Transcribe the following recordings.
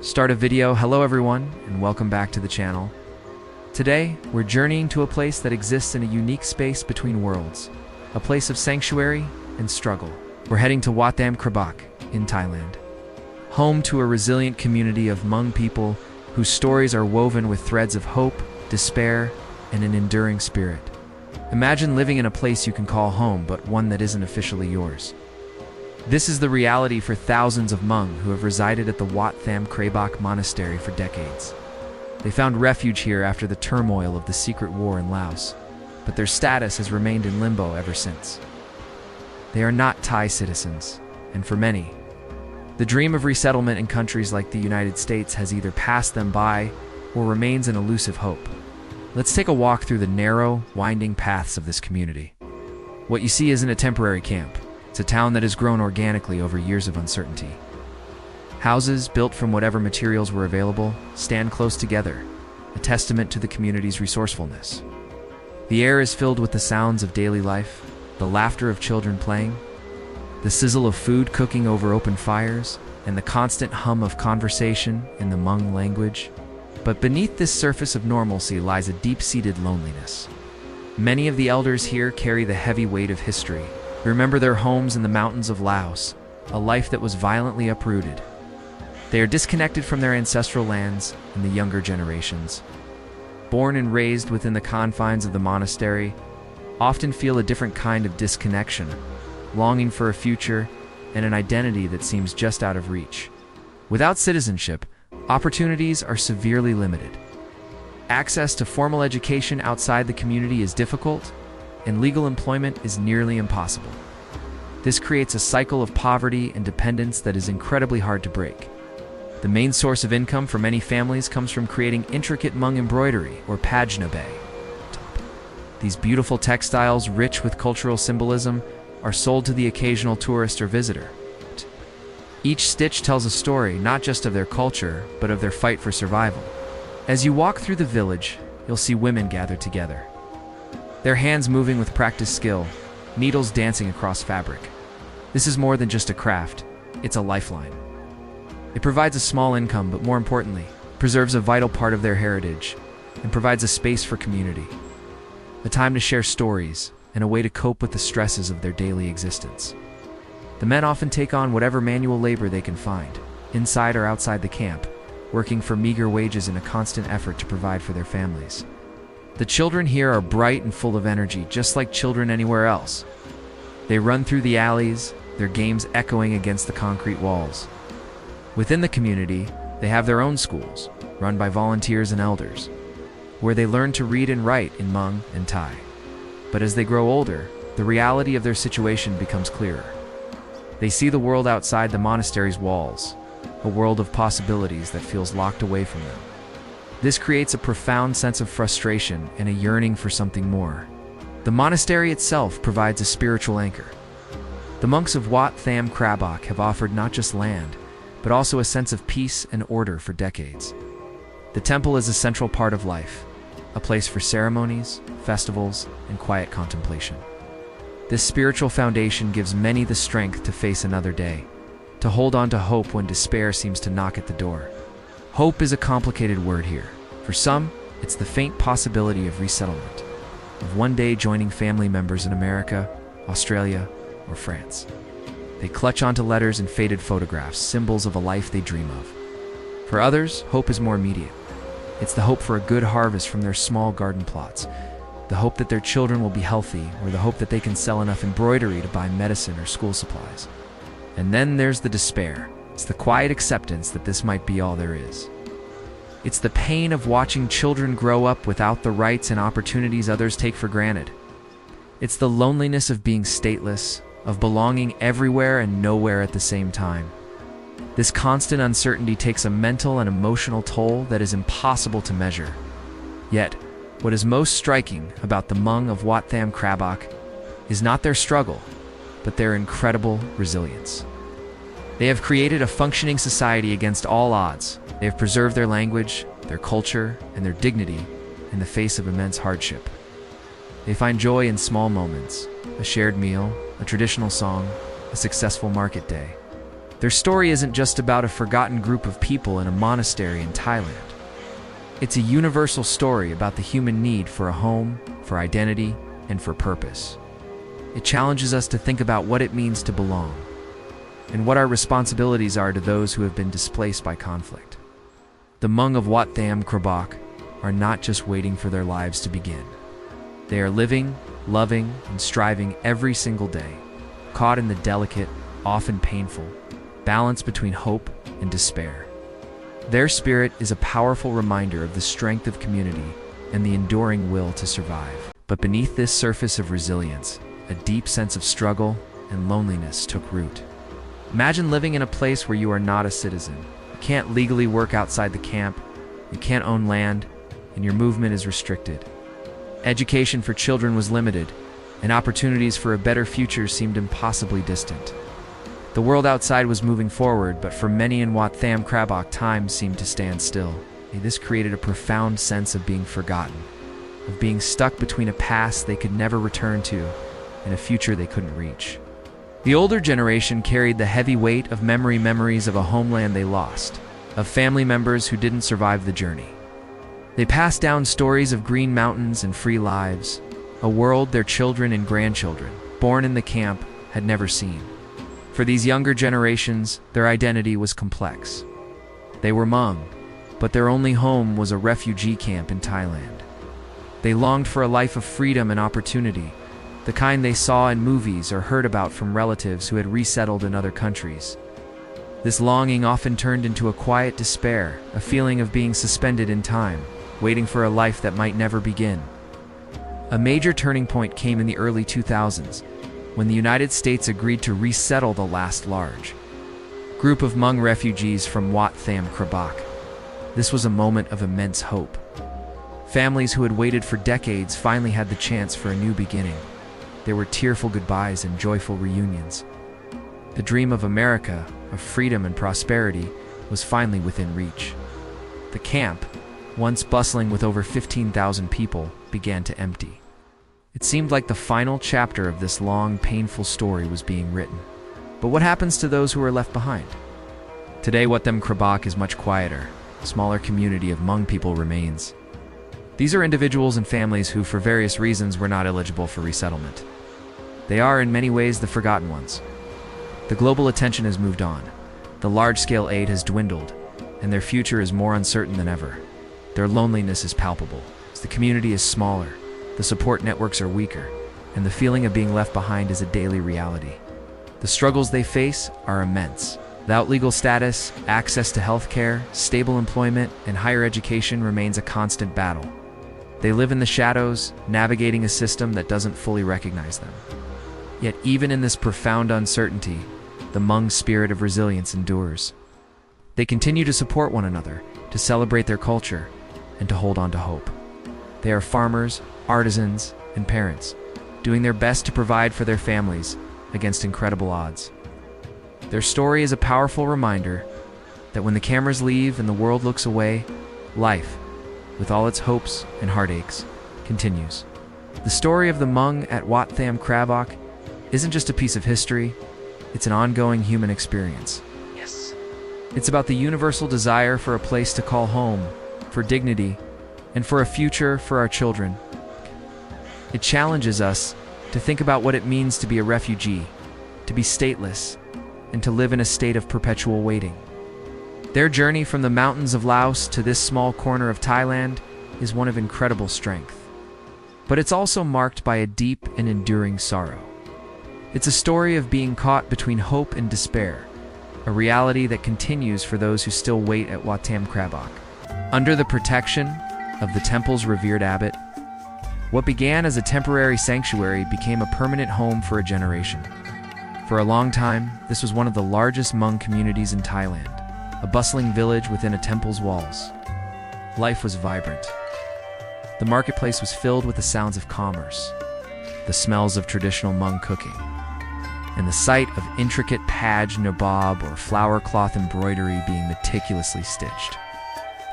Start a video. Hello everyone, and welcome back to the channel. Today, we're journeying to a place that exists in a unique space between worlds, a place of sanctuary and struggle. We're heading to Wat Tham Krabok in Thailand, home to a resilient community of Hmong people whose stories are woven with threads of hope, despair, and an enduring spirit. Imagine living in a place you can call home, but one that isn't officially yours. This is the reality for thousands of Hmong who have resided at the Wat Tham Krabok monastery for decades. They found refuge here after the turmoil of the secret war in Laos, but their status has remained in limbo ever since. They are not Thai citizens, and for many, the dream of resettlement in countries like the United States has either passed them by or remains an elusive hope. Let's take a walk through the narrow, winding paths of this community. What you see isn't a temporary camp. It's a town that has grown organically over years of uncertainty. Houses, built from whatever materials were available, stand close together, a testament to the community's resourcefulness. The air is filled with the sounds of daily life, the laughter of children playing, the sizzle of food cooking over open fires, and the constant hum of conversation in the Hmong language. But beneath this surface of normalcy lies a deep-seated loneliness. Many of the elders here carry the heavy weight of history. Remember their homes in the mountains of Laos, a life that was violently uprooted. They are disconnected from their ancestral lands and the younger generations. Born and raised within the confines of the monastery, often feel a different kind of disconnection, longing for a future and an identity that seems just out of reach. Without citizenship, opportunities are severely limited. Access to formal education outside the community is difficult, and legal employment is nearly impossible. This creates a cycle of poverty and dependence that is incredibly hard to break. The main source of income for many families comes from creating intricate Hmong embroidery, or pajnabe. These beautiful textiles, rich with cultural symbolism, are sold to the occasional tourist or visitor. Each stitch tells a story not just of their culture, but of their fight for survival. As you walk through the village, you'll see women gathered together, their hands moving with practiced skill, needles dancing across fabric. This is more than just a craft, it's a lifeline. It provides a small income, but more importantly, preserves a vital part of their heritage and provides a space for community, a time to share stories, and a way to cope with the stresses of their daily existence. The men often take on whatever manual labor they can find, inside or outside the camp, working for meager wages in a constant effort to provide for their families. The children here are bright and full of energy, just like children anywhere else. They run through the alleys, their games echoing against the concrete walls. Within the community, they have their own schools, run by volunteers and elders, where they learn to read and write in Hmong and Thai. But as they grow older, the reality of their situation becomes clearer. They see the world outside the monastery's walls, a world of possibilities that feels locked away from them. This creates a profound sense of frustration and a yearning for something more. The monastery itself provides a spiritual anchor. The monks of Wat Tham Krabok have offered not just land, but also a sense of peace and order for decades. The temple is a central part of life, a place for ceremonies, festivals, and quiet contemplation. This spiritual foundation gives many the strength to face another day, to hold on to hope when despair seems to knock at the door. Hope is a complicated word here. For some, it's the faint possibility of resettlement, of one day joining family members in America, Australia, or France. They clutch onto letters and faded photographs, symbols of a life they dream of. For others, hope is more immediate. It's the hope for a good harvest from their small garden plots, the hope that their children will be healthy, or the hope that they can sell enough embroidery to buy medicine or school supplies. And then there's the despair. It's the quiet acceptance that this might be all there is. It's the pain of watching children grow up without the rights and opportunities others take for granted. It's the loneliness of being stateless, of belonging everywhere and nowhere at the same time. This constant uncertainty takes a mental and emotional toll that is impossible to measure. Yet, what is most striking about the Hmong of Wat Tham Krabok is not their struggle, but their incredible resilience. They have created a functioning society against all odds. They have preserved their language, their culture, and their dignity in the face of immense hardship. They find joy in small moments, a shared meal, a traditional song, a successful market day. Their story isn't just about a forgotten group of people in a monastery in Thailand. It's a universal story about the human need for a home, for identity, and for purpose. It challenges us to think about what it means to belong, and what our responsibilities are to those who have been displaced by conflict. The Hmong of Wat Tham Krabok are not just waiting for their lives to begin. They are living, loving, and striving every single day, caught in the delicate, often painful, balance between hope and despair. Their spirit is a powerful reminder of the strength of community and the enduring will to survive. But beneath this surface of resilience, a deep sense of struggle and loneliness took root. Imagine living in a place where you are not a citizen. You can't legally work outside the camp, you can't own land, and your movement is restricted. Education for children was limited, and opportunities for a better future seemed impossibly distant. The world outside was moving forward, but for many in Wat Tham Krabok, time seemed to stand still. This created a profound sense of being forgotten, of being stuck between a past they could never return to and a future they couldn't reach. The older generation carried the heavy weight of memories of a homeland they lost, of family members who didn't survive the journey. They passed down stories of green mountains and free lives, a world their children and grandchildren, born in the camp, had never seen. For these younger generations, their identity was complex. They were Hmong, but their only home was a refugee camp in Thailand. They longed for a life of freedom and opportunity, the kind they saw in movies or heard about from relatives who had resettled in other countries. This longing often turned into a quiet despair, a feeling of being suspended in time, waiting for a life that might never begin. A major turning point came in the early 2000s, when the United States agreed to resettle the last large group of Hmong refugees from Wat Tham Krabok. This was a moment of immense hope. Families who had waited for decades finally had the chance for a new beginning. There were tearful goodbyes and joyful reunions. The dream of America, of freedom and prosperity, was finally within reach. The camp, once bustling with over 15,000 people, began to empty. It seemed like the final chapter of this long, painful story was being written. But what happens to those who are left behind? Today, Wat Tham Krabok is much quieter. A smaller community of Hmong people remains. These are individuals and families who, for various reasons, were not eligible for resettlement. They are, in many ways, the forgotten ones. The global attention has moved on. The large-scale aid has dwindled, and their future is more uncertain than ever. Their loneliness is palpable. As the community is smaller, the support networks are weaker, and the feeling of being left behind is a daily reality. The struggles they face are immense. Without legal status, access to health care, stable employment, and higher education remains a constant battle. They live in the shadows, navigating a system that doesn't fully recognize them. Yet even in this profound uncertainty, the Hmong spirit of resilience endures. They continue to support one another, to celebrate their culture, and to hold on to hope. They are farmers, artisans, and parents, doing their best to provide for their families against incredible odds. Their story is a powerful reminder that when the cameras leave and the world looks away, life, with all its hopes and heartaches, continues. The story of the Hmong at Wat Tham Krabok isn't just a piece of history, it's an ongoing human experience. Yes. It's about the universal desire for a place to call home, for dignity, and for a future for our children. It challenges us to think about what it means to be a refugee, to be stateless, and to live in a state of perpetual waiting. Their journey from the mountains of Laos to this small corner of Thailand is one of incredible strength. But it's also marked by a deep and enduring sorrow. It's a story of being caught between hope and despair, a reality that continues for those who still wait at Wat Tham Krabok. Under the protection of the temple's revered abbot, what began as a temporary sanctuary became a permanent home for a generation. For a long time, this was one of the largest Hmong communities in Thailand, a bustling village within a temple's walls. Life was vibrant. The marketplace was filled with the sounds of commerce, the smells of traditional Hmong cooking, and the sight of intricate paj nabob or flower cloth embroidery being meticulously stitched.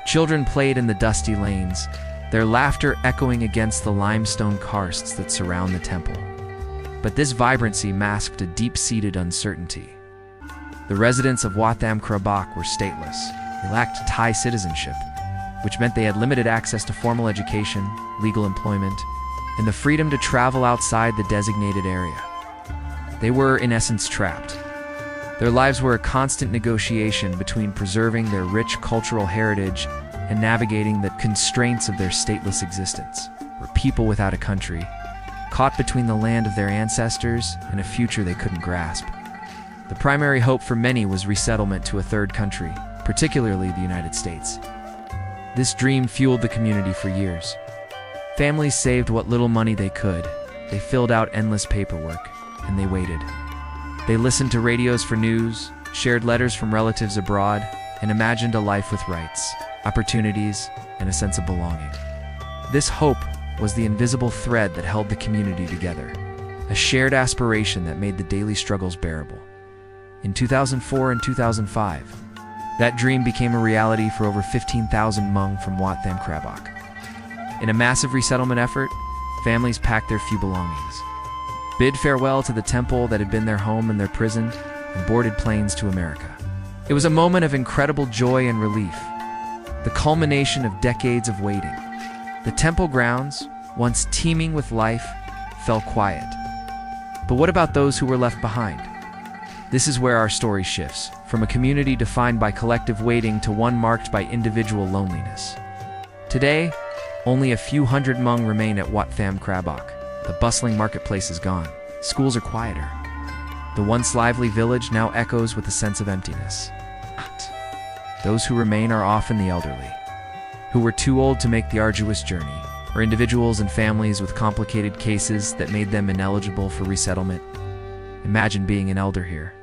Children played in the dusty lanes, their laughter echoing against the limestone karsts that surround the temple. But this vibrancy masked a deep-seated uncertainty. The residents of Wat Tham Krabok were stateless. They lacked Thai citizenship, which meant they had limited access to formal education, legal employment, and the freedom to travel outside the designated area. They were, in essence, trapped. Their lives were a constant negotiation between preserving their rich cultural heritage and navigating the constraints of their stateless existence. Were people without a country, caught between the land of their ancestors and a future they couldn't grasp. The primary hope for many was resettlement to a third country, particularly the United States. This dream fueled the community for years. Families saved what little money they could. They filled out endless paperwork, and they waited. They listened to radios for news, shared letters from relatives abroad, and imagined a life with rights, opportunities, and a sense of belonging. This hope was the invisible thread that held the community together, a shared aspiration that made the daily struggles bearable. In 2004 and 2005, that dream became a reality for over 15,000 Hmong from Wat Tham Krabok. In a massive resettlement effort, families packed their few belongings, bid farewell to the temple that had been their home and their prison, and boarded planes to America. It was a moment of incredible joy and relief, the culmination of decades of waiting. The temple grounds, once teeming with life, fell quiet. But what about those who were left behind? This is where our story shifts, from a community defined by collective waiting to one marked by individual loneliness. Today, only a few hundred Hmong remain at Wat Tham Krabok. The bustling marketplace is gone. Schools are quieter. The once lively village now echoes with a sense of emptiness. Those who remain are often the elderly, who were too old to make the arduous journey, or individuals and families with complicated cases that made them ineligible for resettlement. Imagine being an elder here.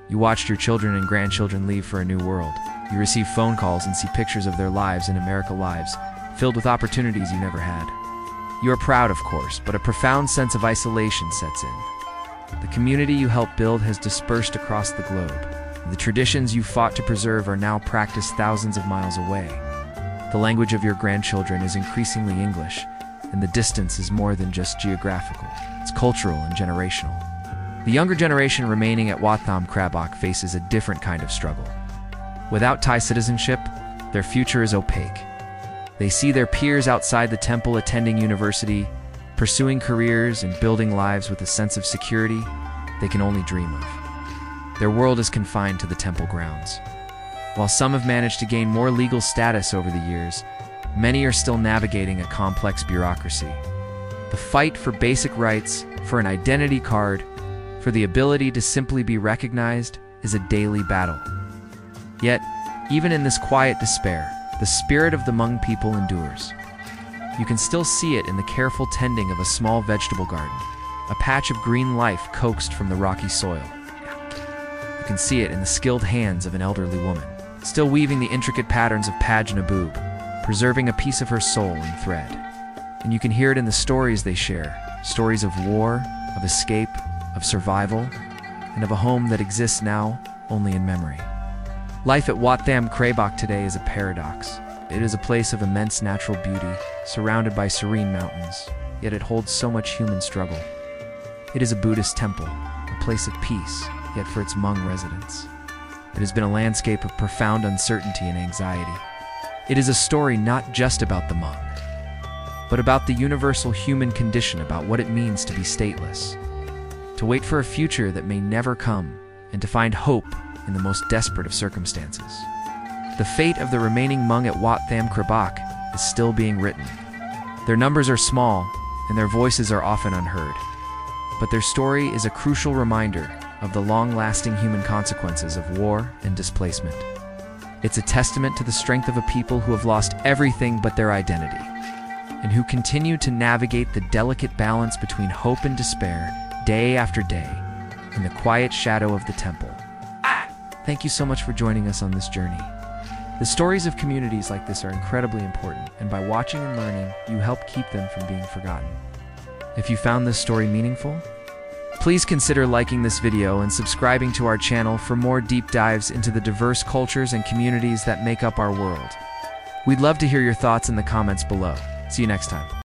You watched your children and grandchildren leave for a new world. You receive phone calls and see pictures of their lives in America lives, filled with opportunities you never had. You are proud, of course, but a profound sense of isolation sets in. The community you helped build has dispersed across the globe. The traditions you fought to preserve are now practiced thousands of miles away. The language of your grandchildren is increasingly English, and the distance is more than just geographical. It's cultural and generational. The younger generation remaining at Wat Tham Krabok faces a different kind of struggle. Without Thai citizenship, their future is opaque. They see their peers outside the temple attending university, pursuing careers and building lives with a sense of security they can only dream of. Their world is confined to the temple grounds. While some have managed to gain more legal status over the years, many are still navigating a complex bureaucracy. The fight for basic rights, for an identity card, for the ability to simply be recognized is a daily battle. Yet, even in this quiet despair, the spirit of the Hmong people endures. You can still see it in the careful tending of a small vegetable garden, a patch of green life coaxed from the rocky soil. You can see it in the skilled hands of an elderly woman, still weaving the intricate patterns of Paj Naboob, preserving a piece of her soul in thread. And you can hear it in the stories they share, stories of war, of escape, of survival, and of a home that exists now only in memory. Life at Wat Tham Krabok today is a paradox. It is a place of immense natural beauty, surrounded by serene mountains, yet it holds so much human struggle. It is a Buddhist temple, a place of peace, yet for its Hmong residents, it has been a landscape of profound uncertainty and anxiety. It is a story not just about the Hmong, but about the universal human condition, about what it means to be stateless, to wait for a future that may never come, and to find hope in the most desperate of circumstances. The fate of the remaining Hmong at Wat Tham Krabok is still being written. Their numbers are small, and their voices are often unheard. But their story is a crucial reminder of the long-lasting human consequences of war and displacement. It's a testament to the strength of a people who have lost everything but their identity, and who continue to navigate the delicate balance between hope and despair day after day in the quiet shadow of the temple. Thank you so much for joining us on this journey. The stories of communities like this are incredibly important, and by watching and learning, you help keep them from being forgotten. If you found this story meaningful, please consider liking this video and subscribing to our channel for more deep dives into the diverse cultures and communities that make up our world. We'd love to hear your thoughts in the comments below. See you next time.